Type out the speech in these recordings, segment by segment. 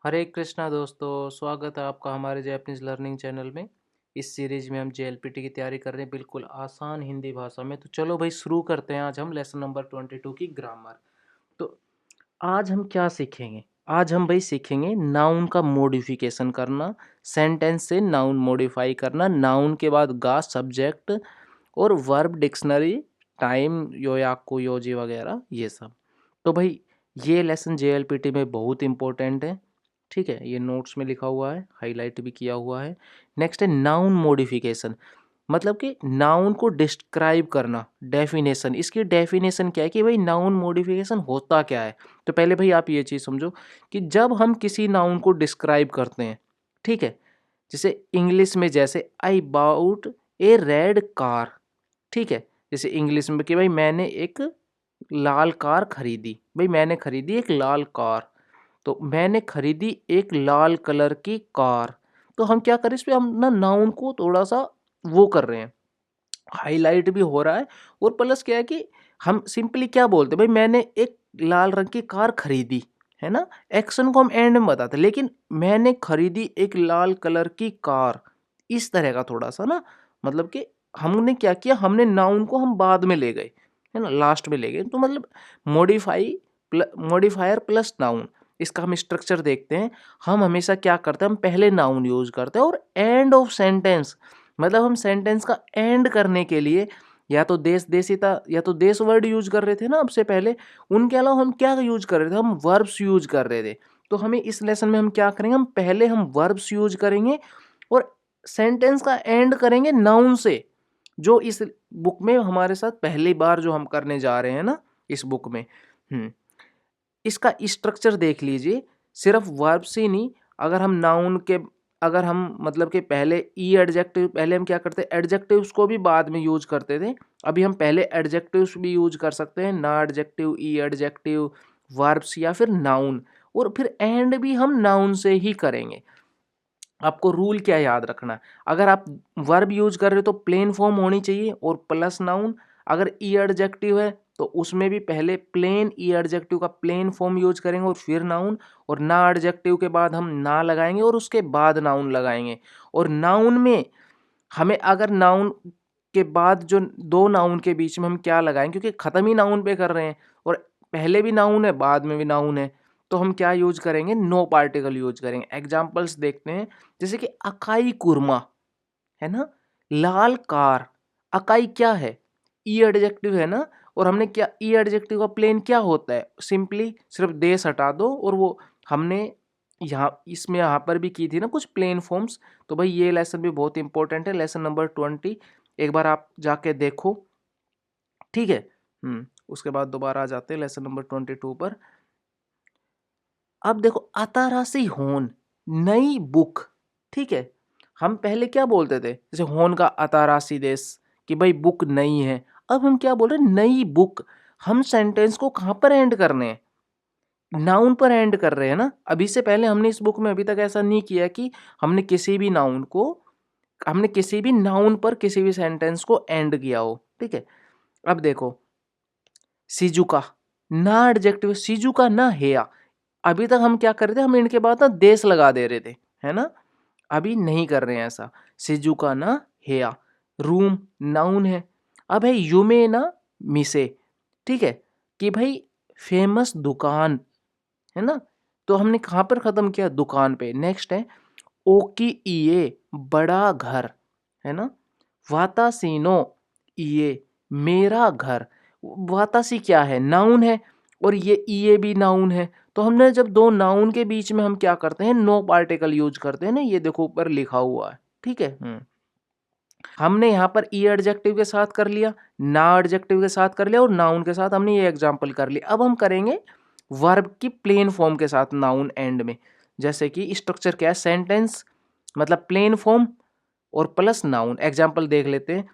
हरे कृष्णा दोस्तों, स्वागत है आपका हमारे जैपनीज लर्निंग चैनल में। इस सीरीज में हम जेएलपीटी की तैयारी कर रहे हैं बिल्कुल आसान हिंदी भाषा में। तो चलो भाई शुरू करते हैं। आज हम लेसन नंबर 22 की ग्रामर। तो आज हम क्या सीखेंगे? आज हम भाई सीखेंगे नाउन का मॉडिफिकेशन करना, सेंटेंस से नाउन मॉडिफाई करना, नाउन के बाद गा सब्जेक्ट और वर्ब डिक्शनरी, टाइम योयाकू योजी वगैरह ये सब। तो भाई ये लेसन जेएलपीटी में बहुत इंपॉर्टेंट है। ठीक है, ये नोट्स में लिखा हुआ है, हाईलाइट भी किया हुआ है। नेक्स्ट है नाउन मॉडिफिकेशन, मतलब कि नाउन को डिस्क्राइब करना। डेफिनेशन, इसकी डेफिनेशन क्या है कि भाई नाउन मॉडिफिकेशन होता क्या है। तो पहले भाई आप ये चीज़ समझो कि जब हम किसी नाउन को डिस्क्राइब करते हैं, ठीक है, जैसे इंग्लिश में जैसे I bought a red car, ठीक है, जैसे इंग्लिश में कि भाई मैंने एक लाल कार खरीदी, भाई मैंने खरीदी एक लाल कार, तो मैंने खरीदी एक लाल कलर की कार। तो हम क्या करें, इस पे हम ना नाउन को थोड़ा सा वो कर रहे हैं, हाईलाइट भी हो रहा है। और प्लस क्या है कि हम सिंपली क्या बोलते हैं, भाई मैंने एक लाल रंग की कार खरीदी, है ना। एक्शन को हम एंड में बताते हैं, लेकिन मैंने खरीदी एक लाल कलर की कार, इस तरह का थोड़ा सा ना, मतलब कि हमने क्या किया, हमने नाउन को हम बाद में ले गए, है ना, लास्ट में ले गए। तो मतलब मॉडिफाई मॉडिफायर प्लस नाउन, इसका हम स्ट्रक्चर देखते हैं। हम हमेशा क्या करते हैं, हम पहले नाउन यूज करते हैं और एंड ऑफ सेंटेंस, मतलब हम सेंटेंस का एंड करने के लिए या तो देश देशिता या तो देश वर्ड यूज कर रहे थे ना अब से पहले, उनके अलावा हम क्या यूज कर रहे थे, हम वर्ब्स यूज कर रहे थे। तो हमें इस लेसन में हम क्या करेंगे, हम पहले हम वर्ब्स यूज करेंगे और सेंटेंस का एंड करेंगे नाउन से, जो इस बुक में हमारे साथ पहली बार जो हम करने जा रहे हैं ना इस बुक में। इसका स्ट्रक्चर देख लीजिए, सिर्फ वर्ब से ही नहीं, अगर हम नाउन के, अगर हम मतलब कि पहले ई एडजेक्टिव, पहले हम क्या करते हैं एडजेक्टिव्स को भी बाद में यूज करते थे, अभी हम पहले एडजेक्टिव्स भी यूज कर सकते हैं, ना एडजेक्टिव, ई एडजेक्टिव, वर्ब्स या फिर नाउन, और फिर एंड भी हम नाउन से ही करेंगे। आपको रूल क्या याद रखना है, अगर आप वर्ब यूज कर रहे हो तो प्लेन फॉर्म होनी चाहिए और प्लस नाउन। अगर ई एडजेक्टिव है तो उसमें भी पहले प्लेन ई एडजेक्टिव का प्लेन फॉर्म यूज करेंगे और फिर नाउन, और ना एडजेक्टिव के बाद हम ना लगाएंगे और उसके बाद नाउन लगाएंगे। और नाउन में हमें अगर नाउन के बाद जो दो नाउन के बीच में हम क्या लगाएंगे, क्योंकि खत्म ही नाउन पे कर रहे हैं और पहले भी नाउन है बाद में भी नाउन है, तो हम क्या यूज करेंगे, नो पार्टिकल यूज करेंगे। एग्जाम्पल्स देखते हैं, जैसे कि अकाई कुरमा, है ना, लाल कार। अकाई क्या है, ई एडजेक्टिव है ना, और हमने क्या, ई एडजेक्टिव का प्लेन क्या होता है, सिंपली सिर्फ देश हटा दो, और वो हमने यहाँ इसमें यहाँ पर भी की थी ना कुछ प्लेन फॉर्म्स। तो भाई ये लेसन भी बहुत इंपॉर्टेंट है, लेसन नंबर 20, एक बार आप जाके देखो, ठीक है। उसके बाद दोबारा आ जाते हैं लेसन नंबर 22 पर। अब देखो, अतारासी होन, नई बुक, ठीक है। हम पहले क्या बोलते थे, जैसे होन का अतारासी देश, कि भाई बुक नई है। अब हम क्या बोल रहे हैं, नई बुक। हम सेंटेंस को कहाँ पर एंड करने हैं, नाउन पर एंड कर रहे हैं ना। अभी से पहले हमने इस बुक में अभी तक ऐसा नहीं किया कि हमने किसी भी नाउन को, हमने किसी भी नाउन पर किसी भी सेंटेंस को एंड किया हो, ठीक है। अब देखो, सिजुका, ना एडजेक्टिव, सिजुका ना हेया। अभी तक हम क्या कर रहे थे, हम इनके बाद ना देश लगा दे रहे थे, है ना। अभी नहीं कर रहे हैं ऐसा। सिजुका ना हेया, रूम नाउन है। अब है युमे ना मिसे, ठीक है, कि भाई फेमस दुकान, है ना। तो हमने कहाँ पर खत्म किया, दुकान पे। नेक्स्ट है ओकी इए, बड़ा घर, है ना। वातासीनो इए, मेरा घर। वातासी क्या है, नाउन है, और ये इए भी नाउन है। तो हमने जब दो नाउन के बीच में हम क्या करते हैं, नो पार्टिकल यूज करते हैं ना, ये देखो ऊपर लिखा हुआ है, ठीक है। हमने यहाँ पर ई एडजेक्टिव के साथ कर लिया, ना एडजेक्टिव के साथ कर लिया, और नाउन के साथ हमने ये एग्जांपल कर लिया। अब हम करेंगे वर्ब की प्लेन फॉर्म के साथ नाउन एंड में। जैसे कि स्ट्रक्चर क्या है, सेंटेंस मतलब प्लेन फॉर्म और प्लस नाउन। एग्जांपल देख लेते हैं,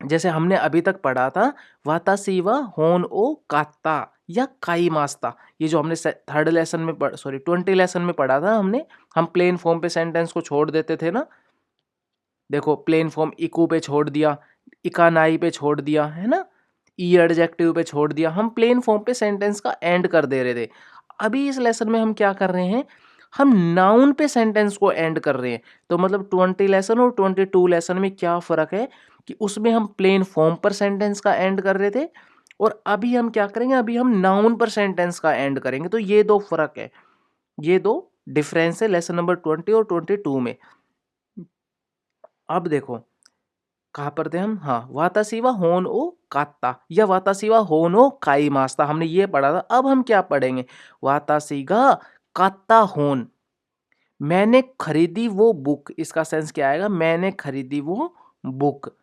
जैसे हमने अभी तक पढ़ा था, वातासी व होन ओ काता या काई मास्ता। ये जो हमने थर्ड लेसन में 20 लेसन में पढ़ा था हमने, हम प्लेन फॉर्म पे सेंटेंस को छोड़ देते थे ना। देखो, प्लेन फॉर्म इकू पे छोड़ दिया, इकानाई पे छोड़ दिया, है ना, ई एडजेक्टिव पे छोड़ दिया, हम प्लेन फॉर्म पे सेंटेंस का एंड कर दे रहे थे। अभी इस लेसन में हम क्या कर रहे हैं, हम नाउन पे सेंटेंस को एंड कर रहे हैं। तो मतलब 20 लेसन और 22 लेसन में क्या फ़र्क है कि उसमें हम प्लेन फॉर्म पर सेंटेंस का एंड कर रहे थे और अभी हम क्या करेंगे, अभी हम नाउन पर सेंटेंस का एंड करेंगे। तो ये दो फ़र्क है, ये दो डिफरेंस है लेसन नंबर 20 और 22 में। अब देखो कहाँ पर थे हम, हाँ, वातासीवा होन ओ कात्ता या वातासीवा होन ओ काई मास्ता, हमने ये पढ़ा था। अब हम क्या पढ़ेंगे, वातासीगा कात्ता होन, मैंने खरीदी वो बुक, इसका सेंस क्या आएगा, मैंने खरीदी वो बुक।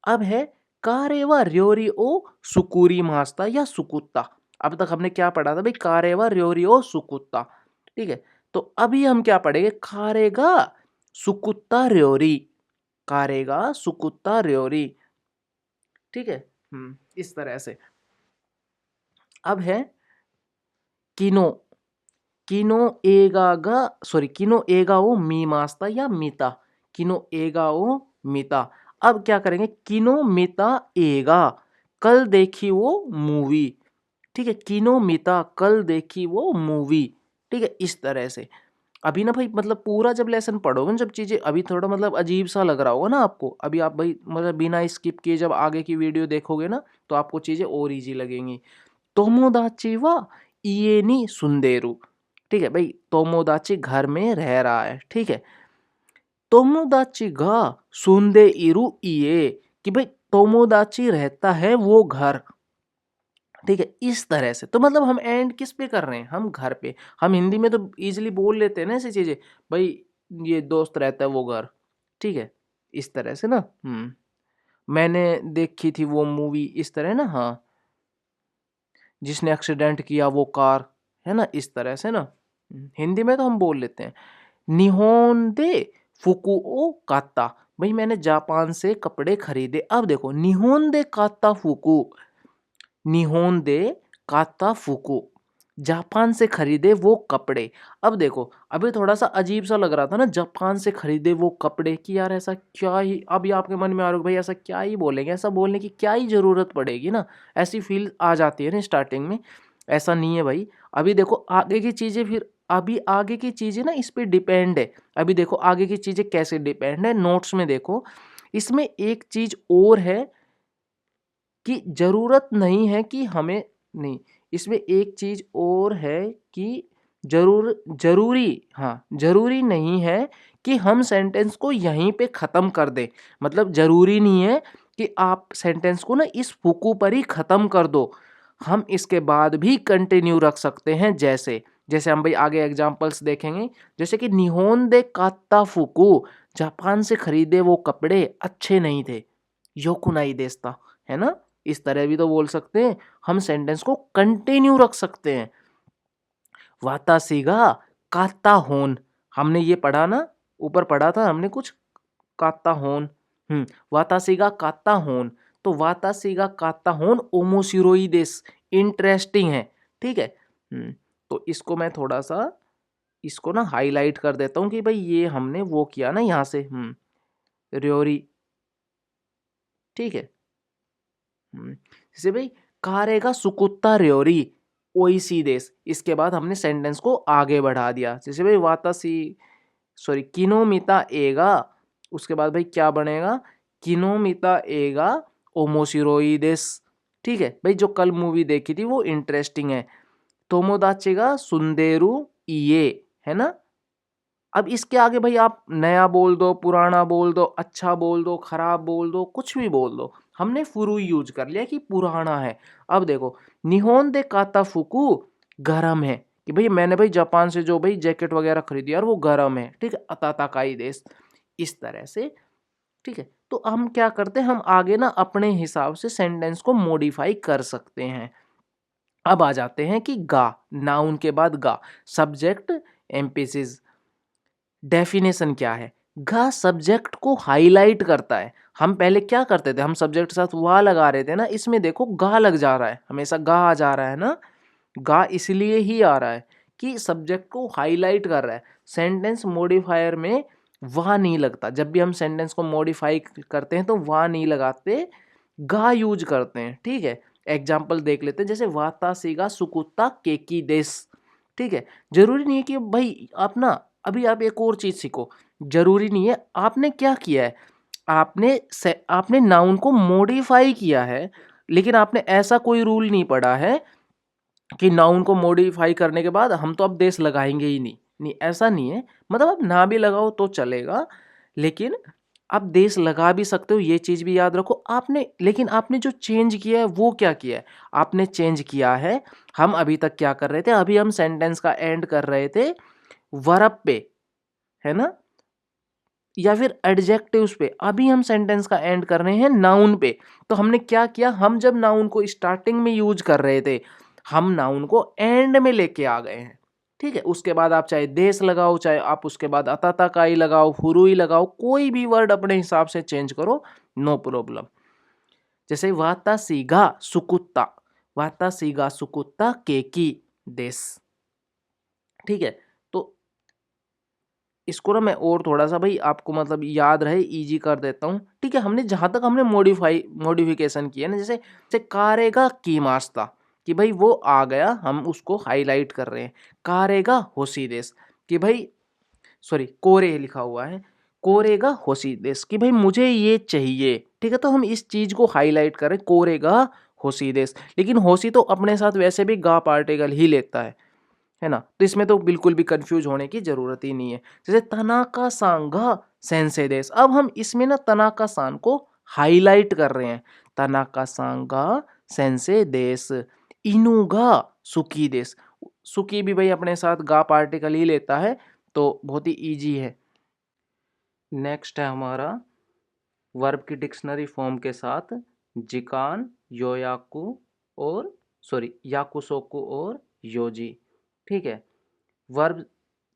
अब है कारेवा र्योरी ओ सुकुरी मास्ता या सुकुत्ता। अब तक हमने क्या पढ़ा था भाई, कारेवा र्योरी ओ सुकुत्ता, ठीक है। तो अभी हम क्या पढ़ेंगे, कारेगा सुकुत्ता र्योरी, कारेगा सुकुत्ता र्योरी, ठीक है। इस तरह से। अब है किनो, किनो एगागा सॉरी किनो एगा ओ मी मास्ता या मीता, किनो एगा ओ मीता। अब क्या करेंगे, किनो मीता एगा, कल देखी वो मूवी, ठीक है, किनो मीता कल देखी वो मूवी, ठीक है, इस तरह से। अभी ना भाई मतलब पूरा जब लेसन पढ़ोगे ना, जब चीजें अभी थोड़ा मतलब अजीब सा लग रहा होगा ना आपको, अभी आप भाई मतलब बिना स्किप किए जब आगे की वीडियो देखोगे ना तो आपको चीजें और इजी लगेंगी। तोमोदाची वा इए नी सुंदेरू, ठीक है भाई, तोमोदाची घर में रह रहा है, ठीक है। तोमोदाची गा सुंदे इरु इए, कि भाई तोमोदाची रहता है वो घर, ठीक है, इस तरह से। तो मतलब हम एंड किस पे कर रहे हैं, हम घर पे। हम हिंदी में तो इजीली बोल लेते हैं ना ऐसी चीजें, भाई ये दोस्त रहता है वो घर, ठीक है, इस तरह से ना। मैंने देखी थी वो मूवी, इस तरह ना, हाँ, जिसने एक्सीडेंट किया वो कार, है ना, इस तरह से ना। हिंदी में तो हम बोल लेते हैं। निहोन दे फुकुओ काता, भाई मैंने जापान से कपड़े खरीदे। अब देखो निहोन दे काता फुकु, निहोन दे काता फुकु, जापान से खरीदे वो कपड़े। अब देखो अभी थोड़ा सा अजीब सा लग रहा था ना, जापान से खरीदे वो कपड़े, कि यार ऐसा क्या ही, अभी आपके मन में आ रहा है भाई ऐसा क्या ही बोलेंगे, ऐसा बोलने की क्या ही जरूरत पड़ेगी ना, ऐसी फील आ जाती है ना स्टार्टिंग में। ऐसा नहीं है भाई, अभी देखो आगे की चीजें, फिर अभी आगे की चीजें ना इस पे डिपेंड है। अभी देखो आगे की चीजें कैसे डिपेंड है, नोट्स में देखो, इसमें एक चीज और है कि जरूरत नहीं है कि हमें, नहीं, इसमें एक चीज और है कि जरूरी, हाँ, जरूरी नहीं है कि हम सेंटेंस को यहीं पे खत्म कर दें। मतलब जरूरी नहीं है कि आप सेंटेंस को ना इस फुकू पर ही खत्म कर दो, हम इसके बाद भी कंटिन्यू रख सकते हैं। जैसे जैसे हम भाई आगे एग्जांपल्स देखेंगे, जैसे कि निहोन दे कात्ता फुकू, जापान से खरीदे वो कपड़े अच्छे नहीं थे, योकुनाई देस्ता, है ना, इस तरह भी तो बोल सकते हैं। हम सेंटेंस को कंटिन्यू रख सकते हैं। वातासीगा काता होन, हमने ये पढ़ा ना, ऊपर पढ़ा था हमने कुछ, काता होन, वातासीगा काता होन, तो वातासीगा काता होन ओमोशिरोई देस, इंटरेस्टिंग है, ठीक है। तो इसको मैं थोड़ा सा इसको ना हाईलाइट कर देता हूँ कि भाई ये हमने वो किया ना यहाँ से, र्योरी, ठीक है। जैसे भाई कारेगा सुकुत्ता र्योरी ओइसी देश, इसके बाद हमने सेंटेंस को आगे बढ़ा दिया। जैसे भाई वातासी सॉरी किनोमिता एगा, उसके बाद भाई क्या बनेगा, किनोमिता एगा ओमोशिरोई देस, ठीक है भाई, जो कल मूवी देखी थी वो इंटरेस्टिंग है। तोमोदाची गा सुंदेरू इए, है ना। अब इसके आगे भाई आप नया बोल दो, पुराना बोल दो, अच्छा बोल दो, खराब बोल दो, कुछ भी बोल दो, हमने फुरु यूज कर लिया कि पुराना है। अब देखो निहोन दे काता फुकु गरम है, कि भाई मैंने भाई जापान से जो भाई जैकेट वगैरह खरीदी यार वो गरम है, ठीक है, अताताकाई देश, इस तरह से, ठीक है। तो हम क्या करते हैं, हम आगे ना अपने हिसाब से सेंटेंस को मॉडिफाई कर सकते हैं। अब आ जाते हैं कि गा, नाउन के बाद गा, सब्जेक्ट एम्फेसिस। डेफिनेशन क्या है, घ सब्जेक्ट को हाईलाइट करता है। हम पहले क्या करते थे, हम सब्जेक्ट के साथ वा लगा रहे थे ना, इसमें देखो गा लग जा रहा है, हमेशा गा आ जा रहा है ना। गा इसलिए ही आ रहा है कि सब्जेक्ट को हाईलाइट कर रहा है। सेंटेंस मॉडिफायर में वाह नहीं लगता, जब भी हम सेंटेंस को मॉडिफाई करते हैं तो वाह नहीं लगाते, गा यूज करते हैं, ठीक है। एग्जाम्पल देख लेते हैं, जैसे वाता सीगा सुकुत्ता केकी देस, ठीक है। जरूरी नहीं है कि भाई आप ना, अभी आप एक और चीज सीखो, जरूरी नहीं है आपने क्या किया है, आपने नाउन को मॉडिफाई किया है, लेकिन आपने ऐसा कोई रूल नहीं पढ़ा है कि नाउन को मॉडिफाई करने के बाद हम तो अब देश लगाएंगे ही नहीं। नहीं, ऐसा नहीं है। मतलब आप ना भी लगाओ तो चलेगा, लेकिन आप देश लगा भी सकते हो, ये चीज भी याद रखो आपने। लेकिन आपने जो चेंज किया है वो क्या किया है, आपने चेंज किया है, हम अभी तक क्या कर रहे थे, अभी हम सेंटेंस का एंड कर रहे थे वर्ब पे, है ना, या फिर एडजेक्टिव्स पे, अभी हम सेंटेंस का एंड कर रहे हैं नाउन पे। तो हमने क्या किया, हम जब नाउन को स्टार्टिंग में यूज कर रहे थे, हम नाउन को एंड में लेके आ गए हैं। ठीक है, उसके बाद आप चाहे देश लगाओ, चाहे आप उसके बाद अताताकाई लगाओ, फुरुई लगाओ, कोई भी वर्ड अपने हिसाब से चेंज करो, नो प्रॉब्लम। जैसे वाता सीगा सुकुत्ता, वाता सीगा सुकुत्ता केकी देश। ठीक है, तो इसको ना मैं और थोड़ा सा भाई आपको मतलब याद रहे इजी कर देता हूँ। ठीक है, हमने जहां तक हमने मॉडिफिकेशन किया ना, जैसे जैसे कारेगा की मास्ता, कि भाई वो आ गया, हम उसको हाईलाइट कर रहे हैं। कारेगा होसीदेस, कि भाई सॉरी कोरे लिखा हुआ है, कोरेगा होसीदेस, कि भाई मुझे ये चाहिए। ठीक है, तो हम इस चीज को हाईलाइट करें, कोरेगा होसीदेस। लेकिन होसी तो अपने साथ वैसे भी गा पार्टिकल ही लेता है ना, तो इसमें तो बिल्कुल भी कंफ्यूज होने की जरूरत ही नहीं है। जैसे तनाका सांगा सेंसे देश, अब हम इसमें ना तनाका सान को हाईलाइट कर रहे हैं, तनाका सांगा सेंसे देश, इनुगा सुकी देश। सुकी भी भाई अपने साथ गा पार्टिकल ही लेता है, तो बहुत ही इजी है। नेक्स्ट है हमारा वर्ब की डिक्शनरी फॉर्म के साथ जिकान, योयाकू और सॉरी याकुसोकु और योजी। ठीक है, वर्ब,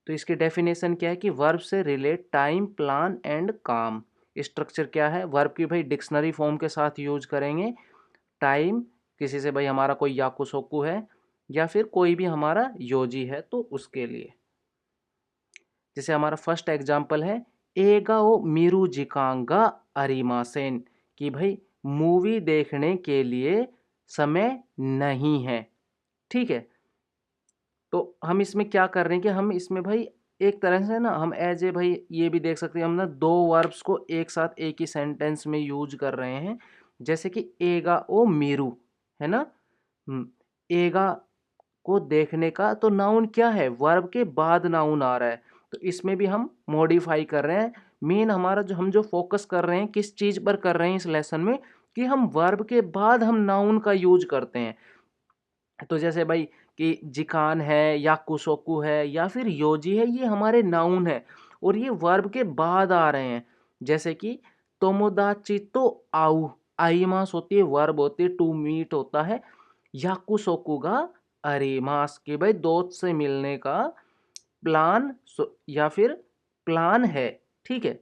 तो इसकी डेफिनेशन क्या है कि वर्ब से रिलेट टाइम, प्लान एंड काम। स्ट्रक्चर क्या है, वर्ब की भाई डिक्शनरी फॉर्म के साथ यूज करेंगे। टाइम, किसी से भाई हमारा कोई याकुसोकु है या फिर कोई भी हमारा योजी है तो उसके लिए। जैसे हमारा फर्स्ट एग्जाम्पल है एगा ओ मीरू जिकांगा अरिमासेन, कि भाई मूवी देखने के लिए समय नहीं है। ठीक है, तो हम इसमें क्या कर रहे हैं कि हम इसमें भाई एक तरह से ना हम एज ए भाई ये भी देख सकते हैं, हम ना दो वर्ब्स को एक साथ एक ही सेंटेंस में यूज कर रहे हैं। जैसे कि एगा ओ मीरू, है ना, एगा को देखने का, तो नाउन क्या है, वर्ब के बाद नाउन आ रहा है, तो इसमें भी हम मॉडिफाई कर रहे हैं। मेन हमारा जो हम जो फोकस कर रहे हैं किस चीज पर कर रहे हैं इस लेसन में, कि हम वर्ब के बाद हम नाउन का यूज करते हैं। तो जैसे भाई कि जिकान है या कुसोकु है या फिर योजी है, ये हमारे नाउन है और ये वर्ब के बाद आ रहे हैं। जैसे कि तोमोदाची तो आउ, आईमास होती है, वर्ब होती है, टू मीट होता है। याकुसोकु का अरेमास, के भाई दोस्त से मिलने का प्लान या फिर प्लान है। ठीक है,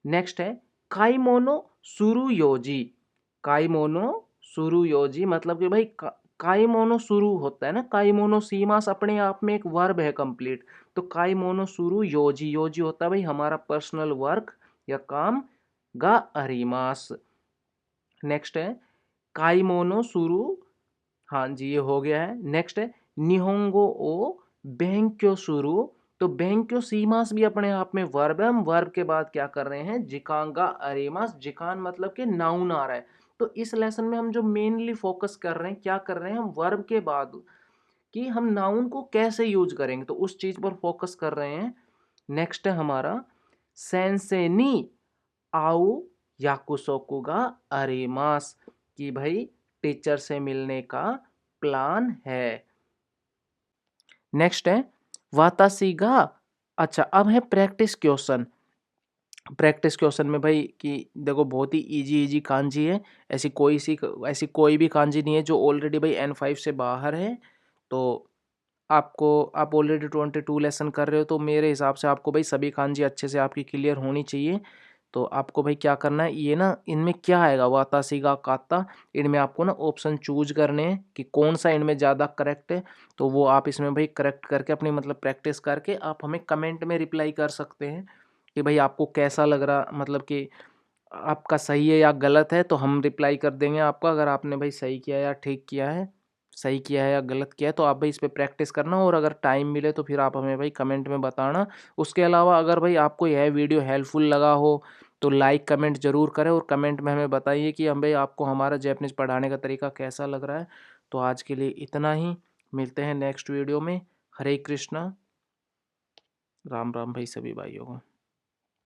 नेक्स्ट है काइमोनो सुरुयोजी, काइमोनो सुरुयोजी मतलब कि भाई काइमोनो शुरू होता है ना, काइमोनो सीमास अपने आप में एक वर्ब है कंप्लीट, तो काइमोनो शुरू योजी, योजी होता है भाई हमारा पर्सनल वर्क या काम, गा अरिमास। नेक्स्ट है काइमोनो शुरू, हाँ जी ये हो गया है। नेक्स्ट है निहोंगो ओ बेंक्यो शुरू, तो बेंक्यो सीमास भी अपने आप में वर्ब है, हम वर्ब के बाद क्या कर रहे हैं, जिकांगा अरेमास, जिकान मतलब कि नाउन आ रहा है। तो इस लेसन में हम जो मेनली फोकस कर रहे हैं, क्या कर रहे हैं, हम वर्ब के बाद कि हम नाउन को कैसे यूज करेंगे, तो उस चीज पर फोकस कर रहे हैं। नेक्स्ट है हमारा सेंसेनी आओ याकुसोकुगा अरेमास, कि भाई टीचर से मिलने का प्लान है। नेक्स्ट है वातासीगा, अच्छा अब है प्रैक्टिस क्वेश्चन। प्रैक्टिस क्वेश्चन में भाई कि देखो बहुत ही इजी इजी कांजी है, ऐसी कोई भी कांजी नहीं है जो ऑलरेडी भाई N5 से बाहर है। तो आपको, आप ऑलरेडी 22 लेसन कर रहे हो, तो मेरे हिसाब से आपको भाई सभी कांजी अच्छे से आपकी क्लियर होनी चाहिए। तो आपको भाई क्या करना है, ये ना इनमें क्या आएगा वातासीगा काता, इनमें आपको ना ऑप्शन चूज करने हैं कि कौन सा इनमें ज़्यादा करेक्ट है। तो वो आप इसमें भाई करेक्ट करके अपनी मतलब प्रैक्टिस करके आप हमें कमेंट में रिप्लाई कर सकते हैं कि भाई आपको कैसा लग रहा, मतलब कि आपका सही है या गलत है, तो हम रिप्लाई कर देंगे आपका, अगर आपने भाई सही किया या ठीक किया है। सही किया है या गलत किया है, तो आप भाई इस पे प्रैक्टिस करना, और अगर टाइम मिले तो फिर आप हमें भाई कमेंट में बताना। उसके अलावा अगर भाई आपको यह वीडियो हेल्पफुल लगा हो तो लाइक कमेंट ज़रूर करें, और कमेंट में हमें बताइए कि हम भाई आपको हमारा जैपनीज़ पढ़ाने का तरीका कैसा लग रहा है। तो आज के लिए इतना ही, मिलते हैं नेक्स्ट वीडियो में। हरे कृष्णा, राम राम भाई सभी भाइयों को।